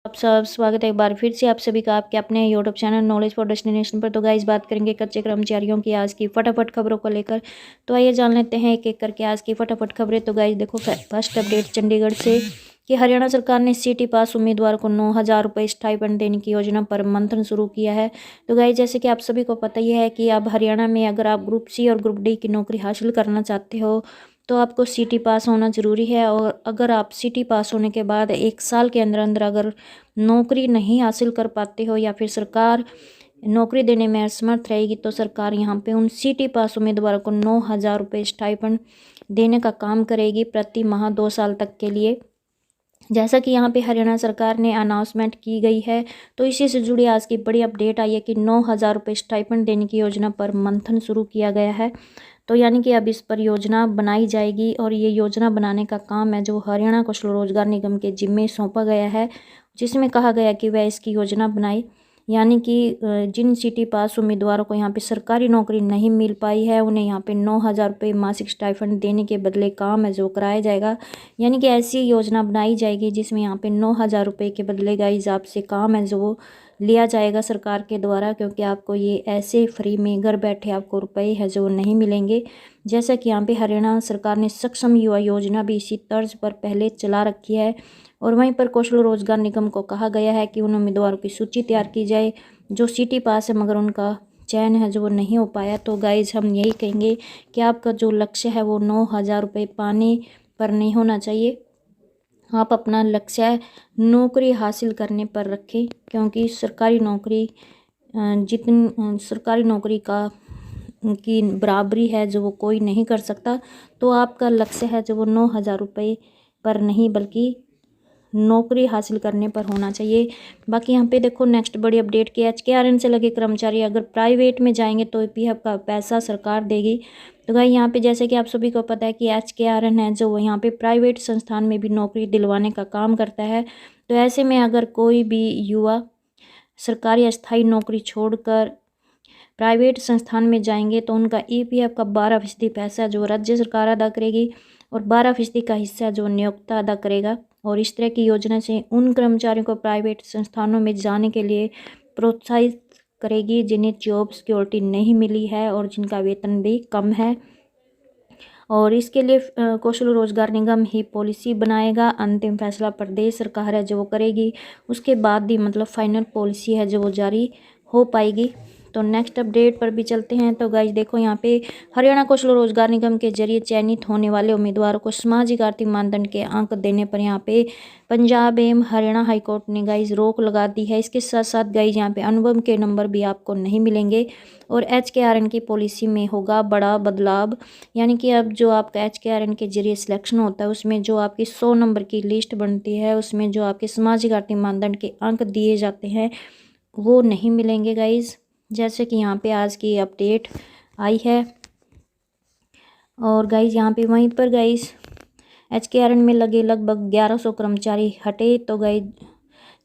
आप सब स्वागत है एक बार फिर से आप सभी का आपके अपने YouTube channel knowledge for destination पर। तो गाइस बात करेंगे कच्चे कर्मचारियों की आज की फटाफट खबरों को लेकर। तो आइए जान लेते हैं एक एक करके आज की फटाफट खबरें। तो गाइस देखो फर्स्ट अपडेट चंडीगढ़ से कि हरियाणा सरकार ने सिटी पास उम्मीदवार को 9,000 रुपये स्टाइपेंड देने की योजना पर मंथन शुरू किया है। तो गाइस जैसे कि आप सभी को पता ही है कि अब हरियाणा में अगर आप ग्रुप सी और ग्रुप डी की नौकरी हासिल करना चाहते हो तो आपको सिटी पास होना ज़रूरी है। और अगर आप सिटी पास होने के बाद 1 साल के अंदर अंदर अगर नौकरी नहीं हासिल कर पाते हो या फिर सरकार नौकरी देने में असमर्थ रहेगी तो सरकार यहाँ पे उन सिटी पास उम्मीदवारों को 9,000 रुपये स्टाइपेंड देने का काम करेगी प्रति माह 2 साल तक के लिए, जैसा कि यहाँ पे हरियाणा सरकार ने अनाउंसमेंट की गई है। तो इसी से जुड़ी आज की बड़ी अपडेट आई है कि 9,000 रुपये स्टाइपेंड देने की योजना पर मंथन शुरू किया गया है। तो यानी कि अब इस पर योजना बनाई जाएगी और ये योजना बनाने का काम है जो हरियाणा कौशल रोजगार निगम के जिम्मे सौंपा गया है, जिसमें कहा गया कि वह इसकी योजना बनाए। यानी कि जिन सिटी पास उम्मीदवारों को यहाँ पे सरकारी नौकरी नहीं मिल पाई है उन्हें यहाँ पे 9,000 रुपये मासिक स्टाइफंड देने के बदले काम है जो कराया जाएगा। यानी कि ऐसी योजना बनाई जाएगी जिसमें यहाँ पे 9,000 रुपये के बदले गाइस आपसे काम है जो लिया जाएगा सरकार के द्वारा, क्योंकि आपको ये ऐसे फ्री में घर बैठे आपको रुपए है जो नहीं मिलेंगे। जैसा कि यहाँ पे हरियाणा सरकार ने सक्षम युवा योजना भी इसी तर्ज पर पहले चला रखी है। और वहीं पर कौशल रोजगार निगम को कहा गया है कि उन उम्मीदवारों की सूची तैयार की जाए जो सिटी पास है मगर उनका चयन है जो वो नहीं हो पाया। तो गाइज हम यही कहेंगे कि आपका जो लक्ष्य है वो 9,000 रुपये पाने पर नहीं होना चाहिए। आप अपना लक्ष्य नौकरी हासिल करने पर रखें, क्योंकि सरकारी नौकरी जितनी सरकारी नौकरी का की बराबरी है जो वो कोई नहीं कर सकता। तो आपका लक्ष्य है जो वो 9,000 रुपये पर नहीं बल्कि नौकरी हासिल करने पर होना चाहिए। बाकी यहाँ पे देखो नेक्स्ट बड़ी अपडेट की HKRN से लगे कर्मचारी अगर प्राइवेट में जाएंगे तो PF का पैसा सरकार देगी। तो भाई यहाँ पे जैसे कि आप सभी को पता है कि HKRN है जो यहाँ पे प्राइवेट संस्थान में भी नौकरी दिलवाने का काम करता है। तो ऐसे में अगर कोई भी युवा सरकारी अस्थायी नौकरी छोड़कर प्राइवेट संस्थान में जाएंगे तो उनका EPF का 12% पैसा जो राज्य सरकार अदा करेगी और 12% का हिस्सा जो नियोक्ता अदा करेगा। और इस तरह की योजना से उन कर्मचारियों को प्राइवेट संस्थानों में जाने के लिए प्रोत्साहित करेगी जिन्हें जॉब सिक्योरिटी नहीं मिली है और जिनका वेतन भी कम है। और इसके लिए कौशल रोजगार निगम ही पॉलिसी बनाएगा। अंतिम फैसला प्रदेश सरकार है जो वो करेगी, उसके बाद ही मतलब फाइनल पॉलिसी है जो वो जारी हो पाएगी। तो नेक्स्ट अपडेट पर भी चलते हैं। तो गाइस देखो यहाँ पे हरियाणा कौशल रोजगार निगम के जरिए चयनित होने वाले उम्मीदवारों को सामाजिक आर्थिक मानदंड के अंक देने पर यहाँ पे पंजाब एवं हरियाणा हाईकोर्ट ने गाइस रोक लगा दी है। इसके साथ साथ गाइस यहाँ पे अनुभव के नंबर भी आपको नहीं मिलेंगे और HKRN की पॉलिसी में होगा बड़ा बदलाव। यानी कि अब जो आपका HKRN के जरिए सिलेक्शन होता है उसमें जो आपकी 100 नंबर की लिस्ट बनती है उसमें जो आपके सामाजिक आर्थिक मानदंड के अंक दिए जाते हैं वो नहीं मिलेंगे गाइज, जैसे कि यहाँ पे आज की अपडेट आई है। और गाइज यहाँ पे वहीं पर गाइज HKRN में लगे लगभग 1100 कर्मचारी हटे। तो गाइज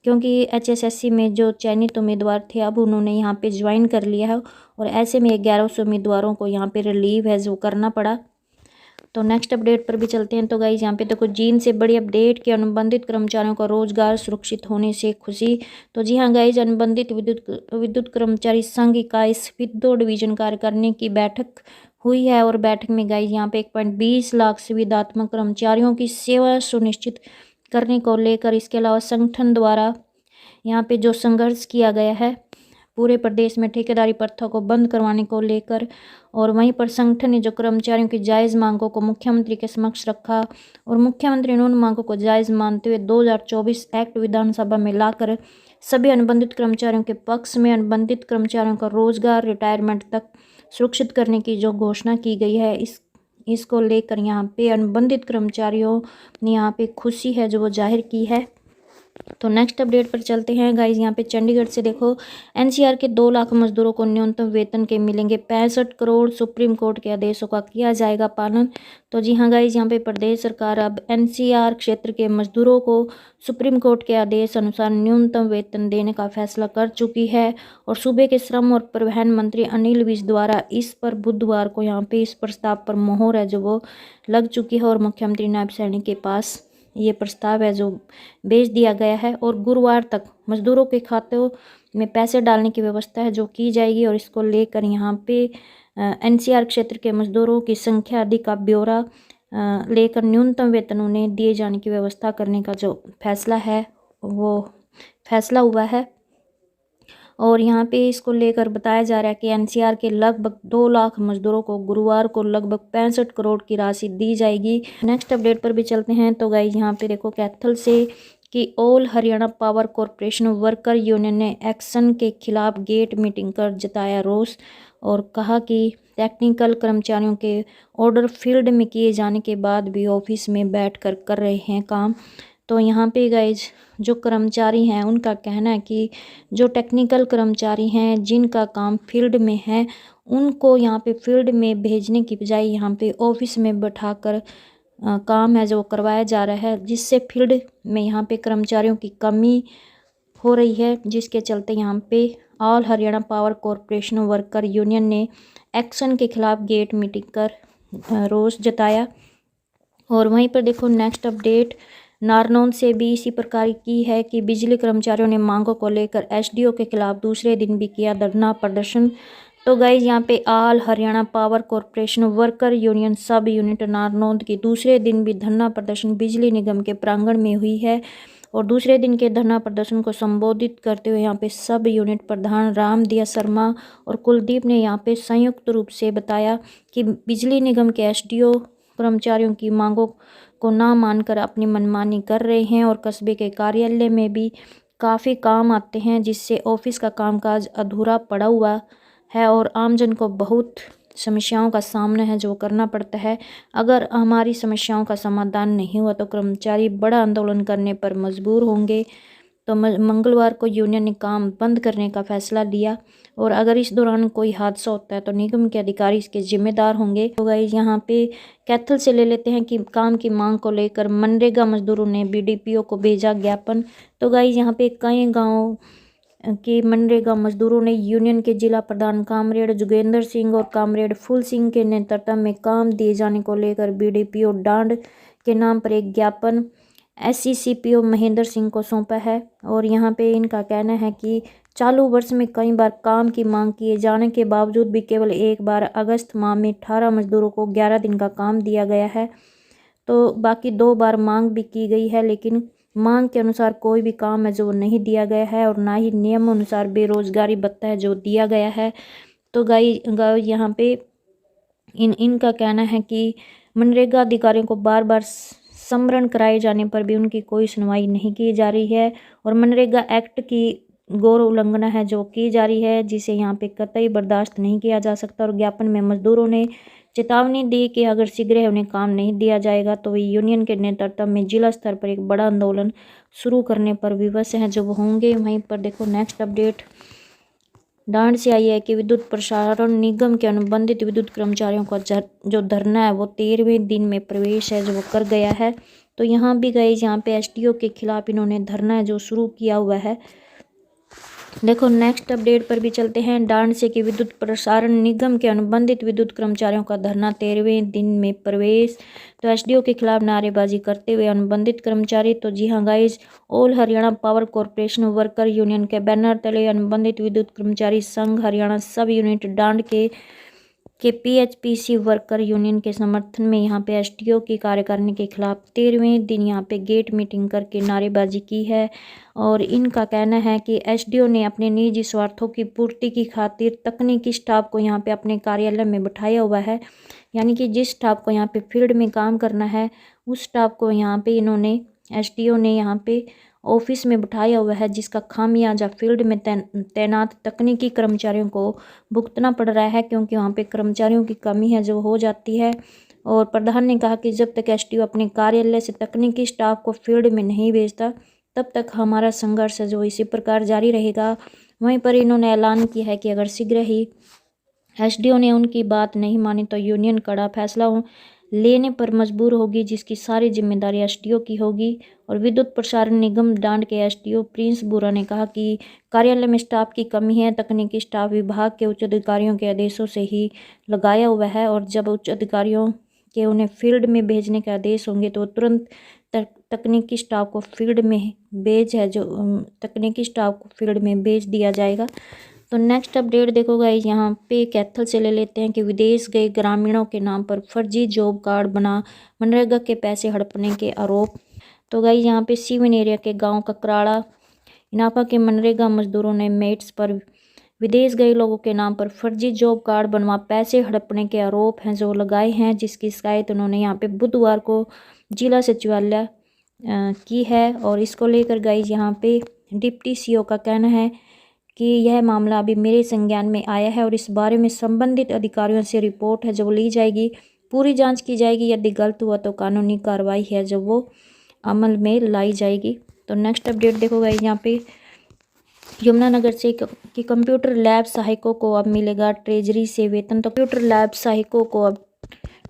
क्योंकि HSSC में जो चयनित उम्मीदवार थे अब उन्होंने यहाँ पे ज्वाइन कर लिया है और ऐसे में 1100 उम्मीदवारों को यहाँ पे रिलीव है जो करना पड़ा। तो नेक्स्ट अपडेट पर भी चलते हैं। तो गाइज यहाँ पे तो कुछ जीन से बड़ी अपडेट कि अनुबंधित कर्मचारियों का रोजगार सुरक्षित होने से खुशी। तो जी हाँ गाइज अनुबंधित विद्युत कर्मचारी संघ इकाई स्पितो डिवीजन कार्यकारिणी की बैठक हुई है और बैठक में गाइज यहाँ पे 1.20 लाख सुविधात्मक कर्मचारियों की सेवा सुनिश्चित करने को लेकर, इसके अलावा संगठन द्वारा यहाँ पे जो संघर्ष किया गया है पूरे प्रदेश में ठेकेदारी प्रथा को बंद करवाने को लेकर, और वहीं पर संगठन ने जो कर्मचारियों की जायज़ मांगों को मुख्यमंत्री के समक्ष रखा और मुख्यमंत्री ने उन मांगों को जायज़ मानते हुए 2024 एक्ट विधानसभा में लाकर सभी अनुबंधित कर्मचारियों के पक्ष में अनुबंधित कर्मचारियों का रोजगार रिटायरमेंट तक सुरक्षित करने की जो घोषणा की गई है इसको लेकर यहाँ पे अनुबंधित कर्मचारियों ने यहाँ पे खुशी है जो वो जाहिर की है। तो नेक्स्ट अपडेट पर चलते हैं गाइज यहाँ पे चंडीगढ़ से देखो NCR के 2 लाख मजदूरों को न्यूनतम वेतन के मिलेंगे 65 करोड़, सुप्रीम कोर्ट के आदेशों का किया जाएगा पालन। तो जी हाँ गाइज यहाँ पे प्रदेश सरकार अब NCR क्षेत्र के मजदूरों को सुप्रीम कोर्ट के आदेश अनुसार न्यूनतम वेतन देने का फैसला कर चुकी है और सूबे के श्रम और परिवहन मंत्री अनिल विज द्वारा इस पर बुधवार को यहाँ पे इस प्रस्ताव पर मोहर है जो वो लग चुकी है और मुख्यमंत्री नायब सैनी के पास ये प्रस्ताव है जो भेज दिया गया है और गुरुवार तक मजदूरों के खातों में पैसे डालने की व्यवस्था है जो की जाएगी। और इसको लेकर यहाँ पे एनसीआर क्षेत्र के मजदूरों की संख्या आदि का ब्यौरा लेकर न्यूनतम वेतन उन्हें दिए जाने की व्यवस्था करने का जो फैसला है वो फैसला हुआ है। और यहाँ पे इसको लेकर बताया जा रहा है कि एनसीआर के लगभग 2 लाख मजदूरों को गुरुवार को लगभग 65 करोड़ की राशि दी जाएगी। नेक्स्ट अपडेट पर भी चलते हैं। तो गाइज यहाँ पे देखो कैथल से कि all Haryana power corporation worker union ने एक्शन के खिलाफ गेट मीटिंग कर जताया रोष और कहा कि टेक्निकल कर्मचारियों के ऑर्डर फील्ड में किए जाने के बाद भी ऑफिस में बैठकर कर रहे हैं काम। तो यहाँ पे गाइज जो कर्मचारी हैं उनका कहना है कि जो टेक्निकल कर्मचारी हैं जिनका काम फील्ड में है उनको यहाँ पे फील्ड में भेजने की बजाय यहाँ पे ऑफिस में बैठाकर काम है जो करवाया जा रहा है, जिससे फील्ड में यहाँ पे कर्मचारियों की कमी हो रही है, जिसके चलते यहाँ पे all Haryana power corporation worker union ने एक्शन के खिलाफ गेट मीटिंग कर रोष जताया। और वहीं पर देखो नेक्स्ट अपडेट नारनौंद से भी इसी प्रकार की है कि बिजली कर्मचारियों ने मांगों को लेकर एसडीओ के खिलाफ दूसरे दिन भी किया धरना प्रदर्शन। तो गाइज यहाँ पे all Haryana power corporation worker union सब यूनिट नारनौंद की दूसरे दिन भी धरना प्रदर्शन बिजली निगम के प्रांगण में हुई है। और दूसरे दिन के धरना प्रदर्शन को संबोधित करते हुए यहाँ पे सब यूनिट प्रधान रामदिया शर्मा और कुलदीप ने यहाँ पे संयुक्त रूप से बताया कि बिजली निगम के एसडीओ कर्मचारियों की मांगों को ना मानकर अपनी मनमानी कर रहे हैं और कस्बे के कार्यालय में भी काफ़ी काम आते हैं, जिससे ऑफिस का कामकाज अधूरा पड़ा हुआ है और आमजन को बहुत समस्याओं का सामना है जो करना पड़ता है। अगर हमारी समस्याओं का समाधान नहीं हुआ तो कर्मचारी बड़ा आंदोलन करने पर मजबूर होंगे। तो मंगलवार को यूनियन ने काम बंद करने का फैसला लिया और अगर इस दौरान कोई हादसा होता है तो निगम के अधिकारी इसके जिम्मेदार होंगे। तो गाइस यहाँ पे कैथल से ले लेते हैं कि काम की मांग को लेकर मनरेगा मजदूरों ने बीडीपीओ को भेजा ज्ञापन। तो गाइस यहाँ पे कई गाँव के मनरेगा मजदूरों ने यूनियन के जिला प्रधान कामरेड जोगेंद्र सिंह और कामरेड फूल सिंह के नेतृत्व में काम दिए जाने को लेकर बीडीपीओ डांड के नाम पर एक ज्ञापन एससीसीपीओ महेंद्र सिंह को सौंपा है। और यहाँ पे इनका कहना है कि चालू वर्ष में कई बार काम की मांग किए जाने के बावजूद भी केवल एक बार अगस्त माह में 18 मजदूरों को 11 दिन का काम दिया गया है। तो बाकी 2 बार मांग भी की गई है, लेकिन मांग के अनुसार कोई भी काम है जो नहीं दिया गया है और ना ही नियम अनुसार बेरोजगारी भत्ता है जो दिया गया है। तो गाय यहाँ पे इनका कहना है कि मनरेगा अधिकारियों को बार बार समरण कराए जाने पर भी उनकी कोई सुनवाई नहीं की जा रही है और मनरेगा एक्ट की गौर उल्लंघना है जो की जा रही है, जिसे यहाँ पे कतई बर्दाश्त नहीं किया जा सकता। और ज्ञापन में मजदूरों ने चेतावनी दी कि अगर शीघ्र उन्हें काम नहीं दिया जाएगा तो वे यूनियन के नेतृत्व में जिला स्तर पर एक बड़ा आंदोलन शुरू करने पर विवश हैं जो वो होंगे। वहीं पर देखो नेक्स्ट अपडेट डांड से आई है कि विद्युत प्रसारण निगम के अनुबंधित विद्युत कर्मचारियों का जो धरना है वो 13वें दिन में प्रवेश है जो वो कर गया है। तो यहाँ भी गए यहाँ पे एसडीओ के खिलाफ इन्होंने धरना है जो शुरू किया हुआ है। देखो नेक्स्ट अपडेट पर भी चलते हैं। डांड से कि विद्युत प्रसारण निगम के अनुबंधित विद्युत कर्मचारियों का धरना 13वें दिन में प्रवेश। तो एसडीओ के खिलाफ नारेबाजी करते हुए अनुबंधित कर्मचारी, तो जी हाँ guys, all Haryana power corporation worker union के बैनर तले अनुबंधित विद्युत कर्मचारी संघ हरियाणा सब यूनिट डांड के पीएचपीसी वर्कर यूनियन के समर्थन में यहाँ पे एसडीओ की कार्यकारिणी के खिलाफ 13वें दिन यहाँ पे गेट मीटिंग करके नारेबाजी की है। और इनका कहना है कि एसडीओ ने अपने निजी स्वार्थों की पूर्ति की खातिर तकनीकी स्टाफ को यहाँ पे अपने कार्यालय में बिठाया हुआ है, यानी कि जिस स्टाफ को यहाँ पे फील्ड में काम करना है उस स्टाफ को यहाँ पे इन्होंने एसडीओ ने यहाँ पे ऑफिस में बिठाया हुआ है, जिसका खामियाजा फील्ड में तैनात तकनीकी कर्मचारियों को भुगतना पड़ रहा है, क्योंकि वहाँ पे कर्मचारियों की कमी है जो हो जाती है। और प्रधान ने कहा कि जब तक एसडीओ अपने कार्यालय से तकनीकी स्टाफ को फील्ड में नहीं भेजता तब तक हमारा संघर्ष है जो इसी प्रकार जारी रहेगा। वहीं पर इन्होंने ऐलान किया है कि अगर शीघ्र ही एसडीओ ने उनकी बात नहीं मानी तो यूनियन कड़ा फैसला लेने पर मजबूर होगी, जिसकी सारी जिम्मेदारी एसडीओ की होगी। और विद्युत प्रसारण निगम डांड के एसडीओ प्रिंस बुरा ने कहा कि कार्यालय में स्टाफ की कमी है, तकनीकी स्टाफ विभाग के उच्च अधिकारियों के आदेशों से ही लगाया हुआ है और जब उच्च अधिकारियों के उन्हें फील्ड में भेजने के आदेश होंगे तो तुरंत तकनीकी स्टाफ को फील्ड में तकनीकी स्टाफ को फील्ड में भेज दिया जाएगा। तो नेक्स्ट अपडेट देखो गाइस, यहाँ पे कैथल से ले लेते हैं कि विदेश गए ग्रामीणों के नाम पर फर्जी जॉब कार्ड बना मनरेगा के पैसे हड़पने के आरोप। तो गाइस यहाँ पे सीवन एरिया के गांव ककराड़ा इनापा के मनरेगा मजदूरों ने मेट्स पर विदेश गए लोगों के नाम पर फर्जी जॉब कार्ड बनवा पैसे हड़पने के आरोप हैं जो लगाए हैं, जिसकी शिकायत उन्होंने यहाँ पे बुधवार को जिला सचिवालय की है। और इसको लेकर गाइस यहाँ पे डिप्टी सीओ का कहना है कि यह मामला अभी मेरे संज्ञान में आया है और इस बारे में संबंधित अधिकारियों से रिपोर्ट है जो ली जाएगी, पूरी जांच की जाएगी। यदि गलत हुआ तो कानूनी कार्रवाई है जो वो अमल में लाई जाएगी। तो नेक्स्ट अपडेट देखो गाइस, यहाँ पे यमुनानगर से कि कंप्यूटर लैब सहायकों को अब मिलेगा ट्रेजरी से वेतन। तो कंप्यूटर लैब सहायकों को अब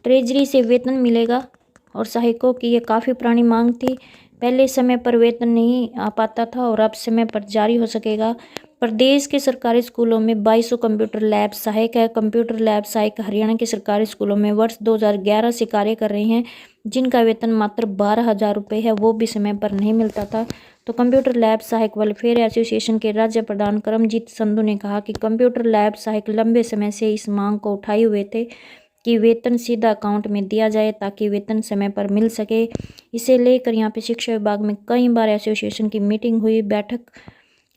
ट्रेजरी से वेतन मिलेगा और सहायकों की ये काफ़ी पुरानी मांग थी। पहले समय पर वेतन नहीं आ पाता था और अब समय पर जारी हो सकेगा। प्रदेश के सरकारी स्कूलों में 2200 कंप्यूटर लैब सहायक है। कंप्यूटर लैब सहायक हरियाणा के सरकारी स्कूलों में वर्ष 2011 से कार्य कर रहे हैं, जिनका वेतन मात्र 12,000 रुपये है, वो भी समय पर नहीं मिलता था। तो कंप्यूटर लैब सहायक वेलफेयर एसोसिएशन के राज्य प्रधान करमजीत संधू ने कहा कि कंप्यूटर लैब सहायक लंबे समय से इस मांग को उठाए हुए थे कि वेतन सीधा अकाउंट में दिया जाए ताकि वेतन समय पर मिल सके। इसे लेकर यहाँ पे शिक्षा विभाग में कई बार एसोसिएशन की मीटिंग हुई, बैठक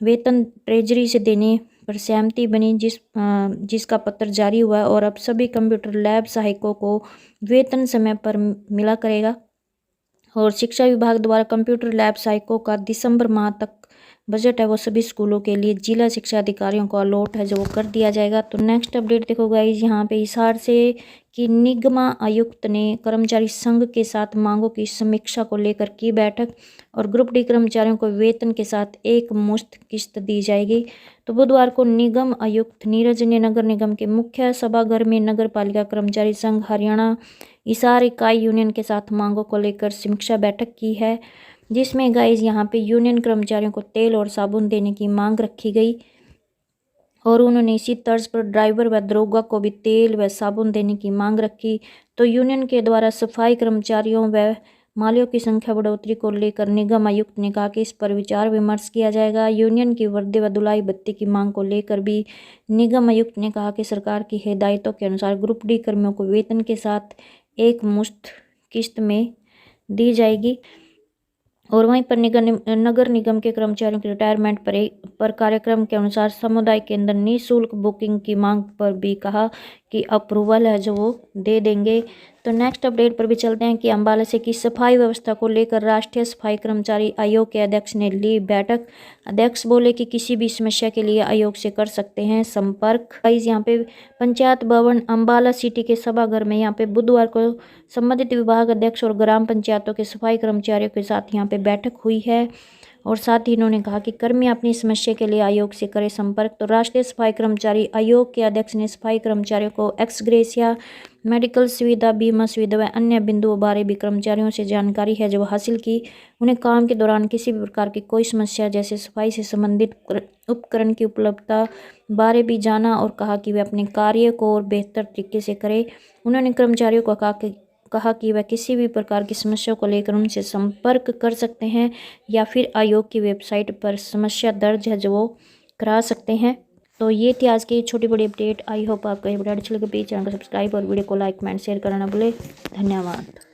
वेतन ट्रेजरी से देने पर सहमति बनी, जिसका पत्र जारी हुआ और अब सभी कंप्यूटर लैब सहायकों को वेतन समय पर मिला करेगा। और शिक्षा विभाग द्वारा कंप्यूटर लैब सहायकों का दिसंबर माह तक बजट है वो सभी स्कूलों के लिए जिला शिक्षा अधिकारियों को अलॉट है जो वो कर दिया जाएगा। तो नेक्स्ट अपडेट देखो गाइस, यहाँ पे हिसार से कि निगमा आयुक्त ने कर्मचारी संघ के साथ मांगों की समीक्षा को लेकर की बैठक और ग्रुप डी कर्मचारियों को वेतन के साथ एक मुश्त किस्त दी जाएगी। तो बुधवार को निगम आयुक्त नीरज ने नगर निगम के मुख्य सभागार में नगर पालिका कर्मचारी संघ हरियाणा हिसार इकाई यूनियन के साथ मांगों को लेकर समीक्षा बैठक की है, जिसमें गाइस यहाँ पे यूनियन कर्मचारियों को तेल और साबुन देने की मांग रखी गई और उन्होंने इसी तर्ज पर ड्राइवर व दरोगा को भी तेल व साबुन देने की मांग रखी। तो यूनियन के द्वारा सफाई कर्मचारियों व मालियों की संख्या बढ़ोतरी को लेकर निगम आयुक्त ने कहा कि इस पर विचार विमर्श किया जाएगा। यूनियन की वर्दी व धुलाई भत्ते की मांग को लेकर भी निगम आयुक्त ने कहा कि सरकार की हिदायतों के अनुसार ग्रुप डी कर्मियों को वेतन के साथ एक मुश्त किस्त में दी जाएगी। और वहीं पर नगर निगम के कर्मचारियों के रिटायरमेंट पर कार्यक्रम के अनुसार समुदाय के अंदर निःशुल्क बुकिंग की मांग पर भी कहा कि अप्रूवल है जो वो दे देंगे। तो नेक्स्ट अपडेट पर भी चलते हैं कि अम्बाला से की सफाई व्यवस्था को लेकर राष्ट्रीय सफाई कर्मचारी आयोग के अध्यक्ष ने ली बैठक। अध्यक्ष बोले कि किसी भी समस्या के लिए आयोग से कर सकते हैं संपर्क। यहाँ पे पंचायत भवन अम्बाला सिटी के सभागार में यहाँ पे बुधवार को संबंधित विभाग अध्यक्ष और ग्राम पंचायतों के सफाई कर्मचारियों के साथ यहाँ पे बैठक हुई है और साथ ही इन्होंने कहा कि कर्मी अपनी समस्या के लिए आयोग से करें संपर्क। तो राष्ट्रीय सफाई कर्मचारी आयोग के अध्यक्ष ने सफाई कर्मचारियों को एक्स ग्रेसिया, मेडिकल सुविधा, बीमा सुविधा व अन्य बिंदुओं बारे भी कर्मचारियों से जानकारी है जो हासिल की। उन्हें काम के दौरान किसी भी प्रकार की कोई समस्या जैसे सफाई से संबंधित उपकरण की उपलब्धता बारे भी जाना और कहा कि वे अपने कार्य को और बेहतर तरीके से करें। उन्होंने कर्मचारियों को कहा कि वह किसी भी प्रकार की समस्या को लेकर उनसे संपर्क कर सकते हैं या फिर आयोग की वेबसाइट पर समस्या दर्ज है जो वो करा सकते हैं। तो ये थी आज की छोटी बड़ी अपडेट। आई होप आपको ये वीडियो अच्छी लगे। प्लीज चैनल को सब्सक्राइब और वीडियो को लाइक कमेंट शेयर करना ना भूले। धन्यवाद।